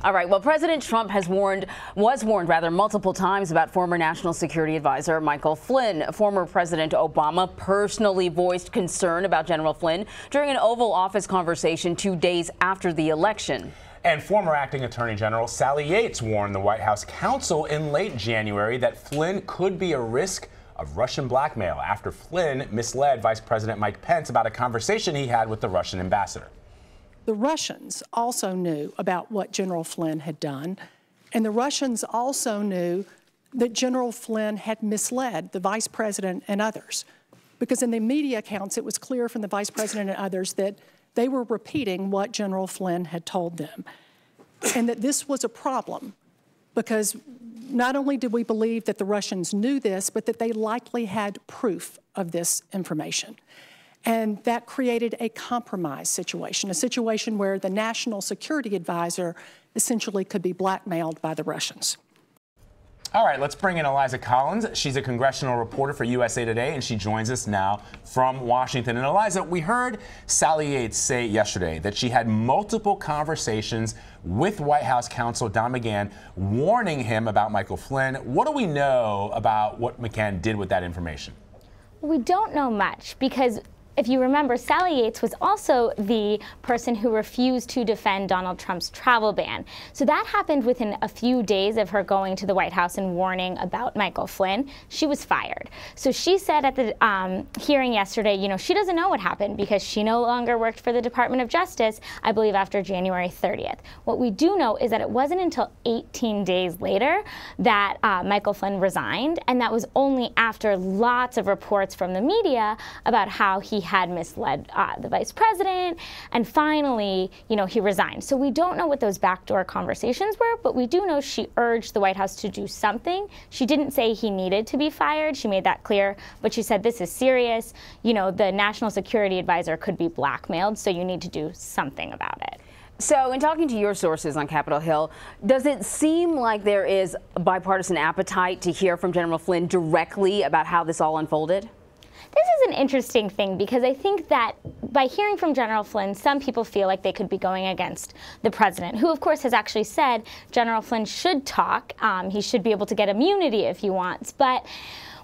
All right. Well, President Trump was warned multiple times about former National Security Advisor Michael Flynn. Former President Obama personally voiced concern about General Flynn during an Oval Office conversation 2 days after the election. And former acting Attorney General Sally Yates warned the White House counsel in late January that Flynn could be a risk of Russian blackmail after Flynn misled Vice President Mike Pence about a conversation he had with the Russian ambassador. The Russians also knew about what General Flynn had done, and the Russians also knew that General Flynn had misled the vice president and others, because in the media accounts it was clear from the vice president and others that they were repeating what General Flynn had told them, and that this was a problem because not only did we believe that the Russians knew this, but that they likely had proof of this information. And that created a compromise situation, a situation where the National Security Advisor essentially could be blackmailed by the Russians. All right, let's bring in Eliza Collins. She's a congressional reporter for USA Today, and she joins us now from Washington. And Eliza, we heard Sally Yates say yesterday that she had multiple conversations with White House counsel Don McGahn, warning him about Michael Flynn. What do we know about what McGahn did with that information? We don't know much because, if you remember, Sally Yates was also the person who refused to defend Donald Trump's travel ban. So that happened within a few days of her going to the White House and warning about Michael Flynn. She was fired. So she said at the hearing yesterday, you know, she doesn't know what happened because she no longer worked for the Department of Justice, I believe, after January 30th. What we do know is that it wasn't until 18 days later that Michael Flynn resigned, and that was only after lots of reports from the media about how he had misled the vice president, and finally, you know, he resigned. So we don't know what those backdoor conversations were, but we do know she urged the White House to do something. She didn't say he needed to be fired. She made that clear, but she said this is serious. You know, the National Security Advisor could be blackmailed, so you need to do something about it. So, in talking to your sources on Capitol Hill, does it seem like there is a bipartisan appetite to hear from General Flynn directly about how this all unfolded? This is an interesting thing because I think that by hearing from General Flynn, some people feel like they could be going against the president, who of course has actually said General Flynn should talk. He should be able to get immunity if he wants. But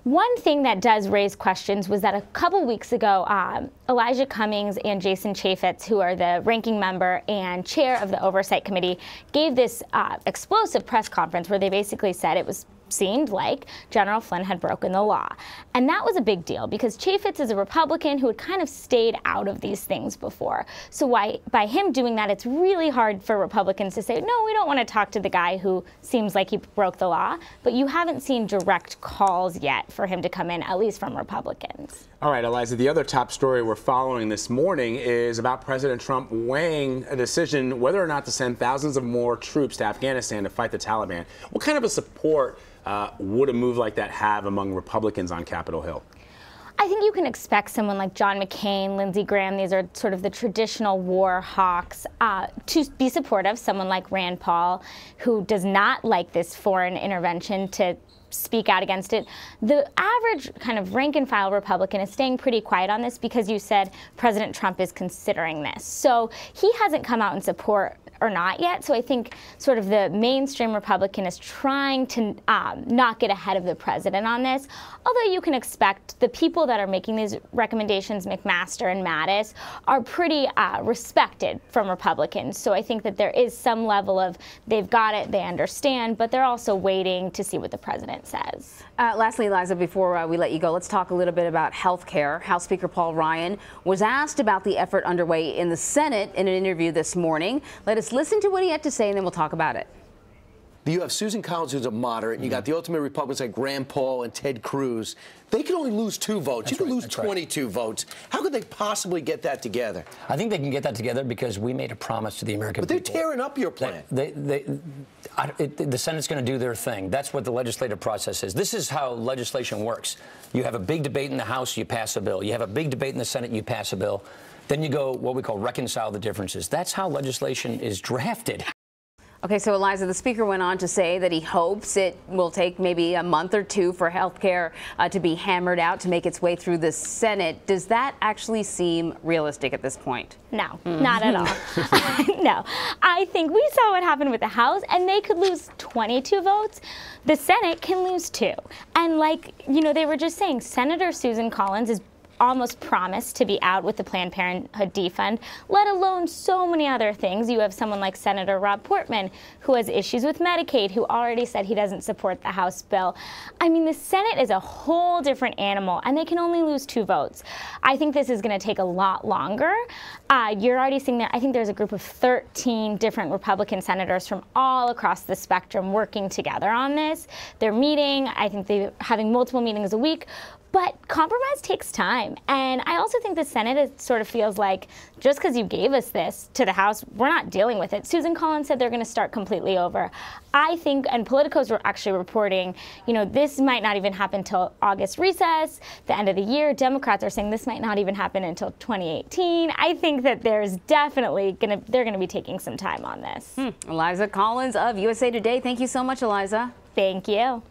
one thing that does raise questions was that a couple weeks ago, Elijah Cummings and Jason Chaffetz, who are the ranking member and chair of the Oversight Committee, gave this explosive press conference where they basically said it seemed like General Flynn had broken the law. And that was a big deal because Chaffetz is a Republican who had kind of stayed out of these things before. So by him doing that, it's really hard for Republicans to say, no, we don't want to talk to the guy who seems like he broke the law. But you haven't seen direct calls yet for him to come in, at least from Republicans. All right, Eliza, the other top story we're following this morning is about President Trump weighing a decision whether or not to send thousands of more troops to Afghanistan to fight the Taliban. What kind of a support would a move like that have among Republicans on Capitol Hill? I think you can expect someone like John McCain, Lindsey Graham, these are sort of the traditional war hawks, to be supportive. Someone like Rand Paul, who does not like this foreign intervention, to speak out against it. The average kind of rank and file Republican is staying pretty quiet on this because you said President Trump is considering this. So he hasn't come out in support or not yet. So I think sort of the mainstream Republican is trying to not get ahead of the president on this. Although you can expect the people that are making these recommendations, McMaster and Mattis, are pretty respected from Republicans. So I think that there is some level of they've got it, they understand, but they're also waiting to see what the president says. Lastly, Eliza, before we let you go, let's talk a little bit about health care. House Speaker Paul Ryan was asked about the effort underway in the Senate in an interview this morning. Let us listen to what he had to say, and then we'll talk about it. You have Susan Collins, who's a moderate, and you got the ultimate Republicans like Rand Paul and Ted Cruz. They can only lose 2 votes. You can lose 22 votes. How could they possibly get that together? I think they can get that together because we made a promise to the American people. But they're tearing up your plan. The Senate's going to do their thing. That's what the legislative process is. This is how legislation works. You have a big debate in the House, you pass a bill. You have a big debate in the Senate, you pass a bill. Then you go what we call reconcile the differences. That's how legislation is drafted. Okay, so Eliza, the speaker went on to say that he hopes it will take maybe a month or two for health care to be hammered out to make its way through the Senate. Does that actually seem realistic at this point? No, not at all. No. I think we saw what happened with the House, and they could lose 22 votes. The Senate can lose 2. And like, they were just saying, Senator Susan Collins is almost promised to be out with the Planned Parenthood defund, let alone so many other things. You have someone like Senator Rob Portman, who has issues with Medicaid, who already said he doesn't support the House bill. I mean, the Senate is a whole different animal, and they can only lose 2 votes. I think this is going to take a lot longer. You're already seeing there, I think there's a group of 13 different Republican senators from all across the spectrum working together on this. They're meeting. I think they're having multiple meetings a week. But compromise takes time. And I also think the Senate sort of feels like just because you gave us this to the House, we're not dealing with it. Susan Collins said they're going to start completely over. I think, and Politico's were actually reporting, this might not even happen until August recess, the end of the year. Democrats are saying this might not even happen until 2018. I think that there's definitely they're going to be taking some time on this. Eliza Collins of USA Today. Thank you so much, Eliza. Thank you.